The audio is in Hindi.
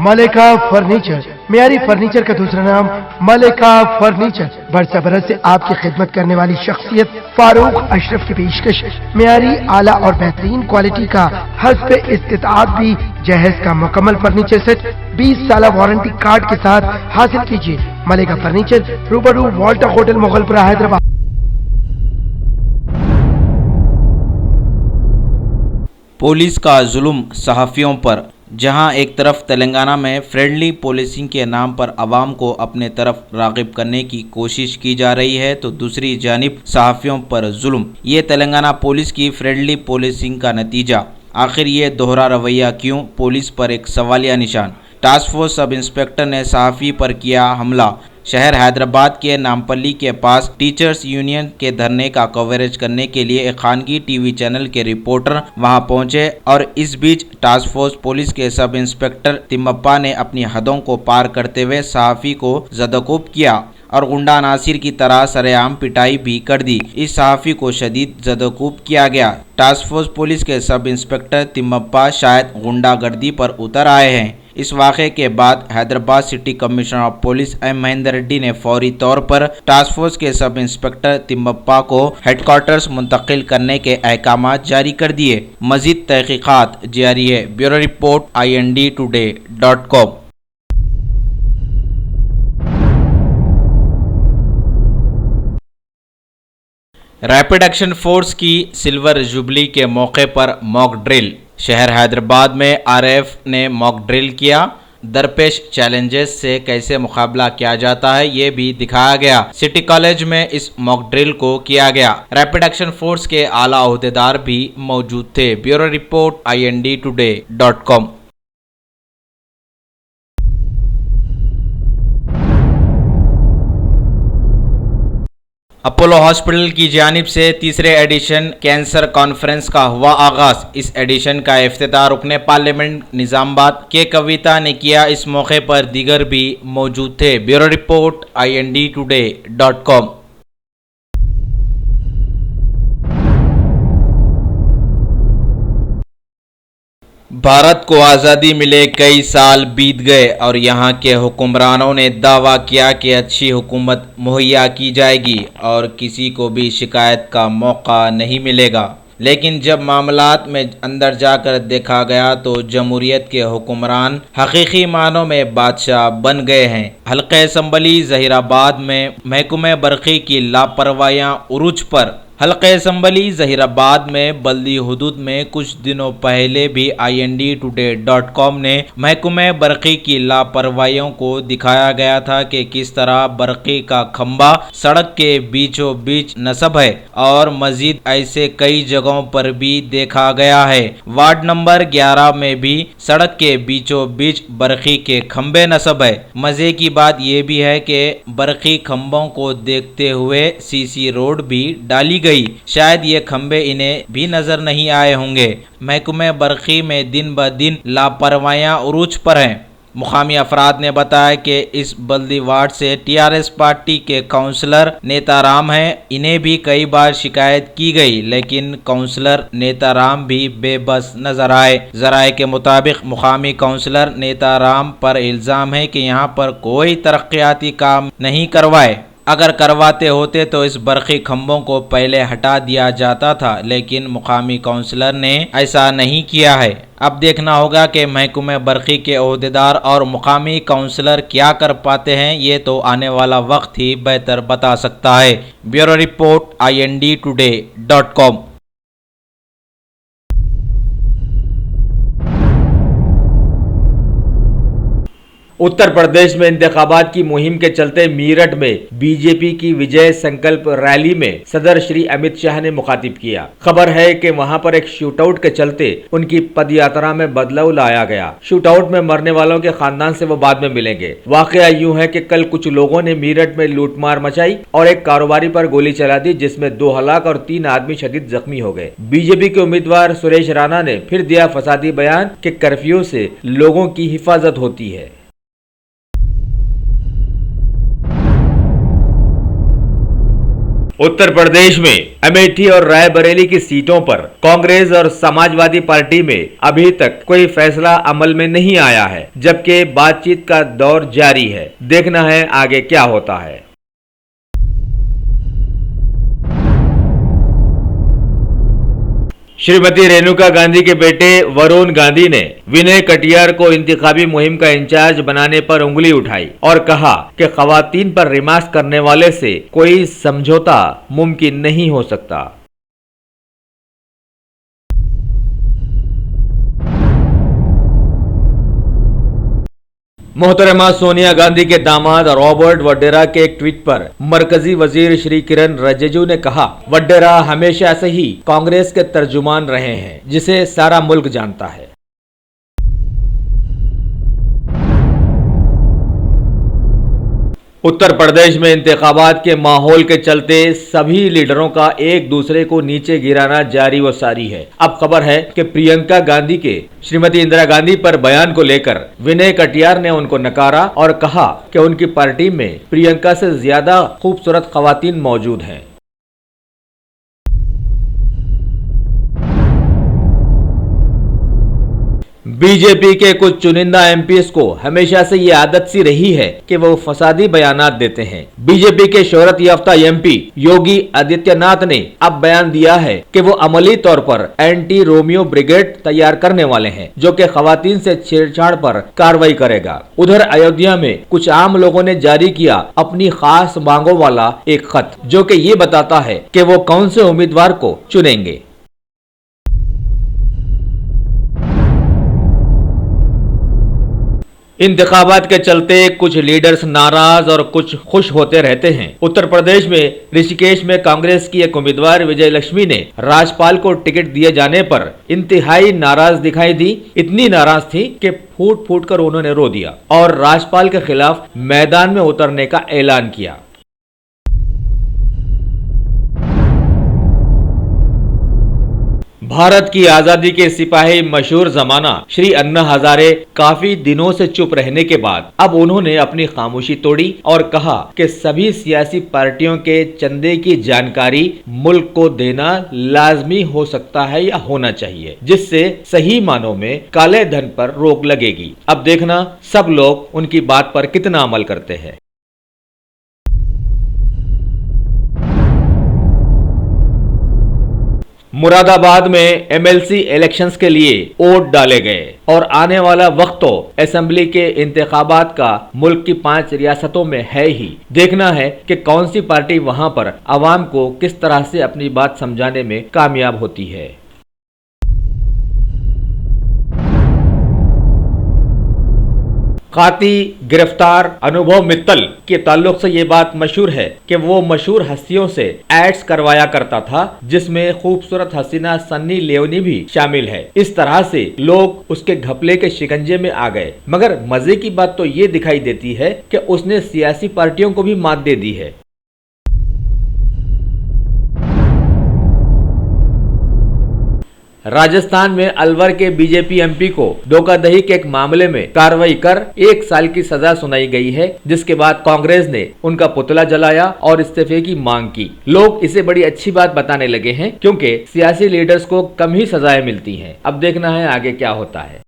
मलिका फर्नीचर, मियारी फर्नीचर का दूसरा नाम मलिका फर्नीचर। बरसा बरस से आपकी खिदमत करने वाली शख्सियत फारूक अशरफ की पेशकश मियारी आला और बेहतरीन क्वालिटी का हस्ब इस्तिताअत भी जहेज का मुकम्मल फर्नीचर सेट 20 साल वारंटी कार्ड के साथ हासिल कीजिए। मलिका फर्नीचर, रूबरू Walter hotel, Mughalpura, Hyderabad. Police का जुल्म सहाफ़ियों पर। जहां एक तरफ तेलंगाना में फ्रेंडली पुलिसिंग के नाम पर आवाम को अपने तरफ राग़िब करने की कोशिश की जा रही है, तो दूसरी जानिब सहाफ़ियों पर जुल्म। ये तेलंगाना पुलिस की फ्रेंडली पुलिसिंग का नतीजा। आखिर ये दोहरा रवैया क्यों? पुलिस पर एक सवालिया निशान। टास्क फोर्स सब इंस्पेक्टर ने सहाफ़ी पर किया हमला। शहर हैदराबाद के नामपल्ली के पास टीचर्स यूनियन के धरने का कवरेज करने के लिए एक खानगी टीवी चैनल के रिपोर्टर वहां पहुंचे और इस बीच टास्क फोर्स पुलिस के सब इंस्पेक्टर तिम्मप्पा ने अपनी हदों को पार करते हुए सहाफ़ी को ज़दकोब किया और गुंडा नासिर की तरह सरेआम पिटाई भी कर दी। इस सहाफ़ी को शदीद ज़दकोब किया गया। टास्क फोर्स पुलिस के सब इंस्पेक्टर तिम्मप्पा शायद गुंडागर्दी पर उतर आए हैं। इस वाक़े के बाद Hyderabad city commissioner of police M Mahendra Reddy ने फौरी तौर पर टास्क फोर्स के सब इंस्पेक्टर तिम्मप्पा को हेडक्वार्टर्स मुंतकिल करने के अहकाम जारी कर दिए। मज़ीद तहक़ीक़ात जारी है। Bureau report INDtoday.com। Rapid action force की सिल्वर जुबली के मौके पर मॉक ड्रिल। शहर हैदराबाद में RAF ने मॉक ड्रिल किया। दरपेश चैलेंजेस से कैसे मुकाबला किया जाता है ये भी दिखाया गया। सिटी कॉलेज में इस मॉक ड्रिल को किया गया। रैपिड एक्शन फोर्स के आला ओहदेदार भी मौजूद थे। Bureau report INDtoday.com। Apollo hospital की जानिब से तीसरे एडिशन कैंसर कॉन्फ्रेंस का हुआ आगाज। इस एडिशन का इफ्तिताह रुकने पार्लियामेंट निजामाबाद के कविता ने किया। इस मौके पर दीगर भी मौजूद थे। Bureau report INDtoday.com। भारत को आज़ादी मिले कई साल बीत गए और यहाँ के हुक्मरानों ने दावा किया कि अच्छी हुकूमत मुहैया की जाएगी और किसी को भी शिकायत का मौका नहीं मिलेगा। लेकिन जब मामलात में अंदर जाकर देखा गया तो जमहूरियत के हुक्मरान हकीकी मानों में बादशाह बन गए हैं। हल्के असम्बली ज़हीराबाद में महकमे बरक़ी की लापरवाहियाँ उरूज पर। हल्के असम्बली ज़हीराबाद में बल्दी हुदूद में कुछ दिनों पहले भी INDtoday.com ने महकमे बरक़ी की लापरवाहियों को दिखाया गया था कि किस तरह बरक़ी का खंबा सड़क के बीचों बीच नस्ब है और मजीद ऐसे कई जगहों पर भी देखा गया है। वार्ड नंबर 11 में भी सड़क के बीचों बीच बरक़ी के खंबे नस्ब है। मज़े की बात यह भी है कि बरक़ी खंभों को देखते हुए CC रोड भी डाली गई। शायद ये खंबे इन्हें भी नजर नहीं आए होंगे। महकमे बरक़ी में दिन ब दिन लापरवाहियां उरूज पर हैं। मुकामी अफराद ने बताया कि इस बल्दी वार्ड से TRS पार्टी के काउंसलर नेताराम हैं। इन्हें भी कई बार शिकायत की गई लेकिन काउंसलर नेताराम भी बेबस नजर आए। जराए के मुताबिक मुकामी काउंसलर नेताराम पर इल्ज़ाम है कि यहाँ पर कोई तरक्याती काम नहीं करवाए। अगर करवाते होते तो इस बरक़ी खंभों को पहले हटा दिया जाता था, लेकिन मुकामी काउंसलर ने ऐसा नहीं किया है। अब देखना होगा कि महकमे बरक़ी के ओहदेदार और मुकामी काउंसलर क्या कर पाते हैं। ये तो आने वाला वक्त ही बेहतर बता सकता है। Bureau report INDtoday.com। Uttar Pradesh में इंतखाबात की मुहिम के चलते मीरठ में बीजेपी की विजय संकल्प रैली में सदर श्री अमित शाह ने मुखातिब किया। खबर है कि वहां पर एक शूटआउट के चलते उनकी पदयात्रा में बदलाव लाया गया। शूटआउट में मरने वालों के खानदान से वो बाद में मिलेंगे। वाकया यूं है कि कल कुछ लोगों ने मीरठ में लूटमार मचाई और एक कारोबारी पर गोली चला दी, जिसमें 2 हलाक और 3 आदमी शदीद जख्मी हो गए। बीजेपी के उम्मीदवार सुरेश राणा ने फिर दिया फसादी बयान कि कर्फ्यू से लोगों की हिफाजत होती है। उत्तर प्रदेश में अमेठी और रायबरेली की सीटों पर कांग्रेस और समाजवादी पार्टी में अभी तक कोई फैसला अमल में नहीं आया है, जबकि बातचीत का दौर जारी है। देखना है आगे क्या होता है। श्रीमती रेणुका गांधी के बेटे वरुण गांधी ने विनय कटियार को इंतखाबी मुहिम का इंचार्ज बनाने पर उंगली उठाई और कहा कि खवातीन पर रिमार्क्स करने वाले से कोई समझौता मुमकिन नहीं हो सकता। मोहतरमा सोनिया गांधी के दामाद रॉबर्ट वड्डेरा के एक ट्वीट पर मरकजी वजीर श्री किरण रिजिजू ने कहा, वड्डेरा हमेशा से ही कांग्रेस के तर्जुमान रहे हैं, जिसे सारा मुल्क जानता है। उत्तर प्रदेश में इंतखाबात के माहौल के चलते सभी लीडरों का एक दूसरे को नीचे गिराना जारी व सारी है। अब खबर है कि प्रियंका गांधी के श्रीमती इंदिरा गांधी पर बयान को लेकर विनय कटियार ने उनको नकारा और कहा कि उनकी पार्टी में प्रियंका से ज्यादा खूबसूरत खवातीन मौजूद हैं। बीजेपी के कुछ चुनिंदा एमपीएस को हमेशा से ये आदत सी रही है कि वो फसादी बयानात देते हैं। बीजेपी के शोहरत याफ्ता एमपी योगी आदित्यनाथ ने अब बयान दिया है कि वो अमली तौर पर एंटी रोमियो ब्रिगेड तैयार करने वाले हैं, जो कि खवातीन से छेड़छाड़ पर कार्रवाई करेगा। उधर अयोध्या में कुछ आम लोगों ने जारी किया अपनी खास मांगों वाला एक खत, जो कि ये बताता है कि वो कौन से उम्मीदवार को चुनेंगे। इंतखाबात के चलते कुछ लीडर्स नाराज और कुछ खुश होते रहते हैं। उत्तर प्रदेश में ऋषिकेश में कांग्रेस की एक उम्मीदवार विजय लक्ष्मी ने राजपाल को टिकट दिए जाने पर इंतहाई नाराज दिखाई दी। इतनी नाराज थी कि फूट फूट कर उन्होंने रो दिया और राजपाल के खिलाफ मैदान में उतरने का ऐलान किया। भारत की आजादी के सिपाही मशहूर जमाना श्री अन्ना हजारे काफी दिनों से चुप रहने के बाद अब उन्होंने अपनी खामोशी तोड़ी और कहा कि सभी सियासी पार्टियों के चंदे की जानकारी मुल्क को देना लाजमी हो सकता है या होना चाहिए, जिससे सही मानों में काले धन पर रोक लगेगी। अब देखना सब लोग उनकी बात पर कितना अमल करते हैं। मुरादाबाद में एमएलसी इलेक्शंस के लिए वोट डाले गए और आने वाला वक्त तो असेंबली के इंतखाबात का मुल्क की 5 रियासतों में है ही। देखना है कि कौन सी पार्टी वहां पर अवाम को किस तरह से अपनी बात समझाने में कामयाब होती है। काती गिरफ्तार अनुभव मित्तल के ताल्लुक से ये बात मशहूर है कि वो मशहूर हस्तियों से एड्स करवाया करता था, जिसमें खूबसूरत हसीना सन्नी लियोनी भी शामिल है। इस तरह से लोग उसके घपले के शिकंजे में आ गए। मगर मजे की बात तो ये दिखाई देती है कि उसने सियासी पार्टियों को भी मात दे दी है। राजस्थान में अलवर के बीजेपी एमपी को धोखाधड़ी के एक मामले में कार्रवाई कर 1 साल की सजा सुनाई गई है, जिसके बाद कांग्रेस ने उनका पुतला जलाया और इस्तीफे की मांग की। लोग इसे बड़ी अच्छी बात बताने लगे हैं, क्योंकि सियासी लीडर्स को कम ही सजाएं मिलती हैं। अब देखना है आगे क्या होता है।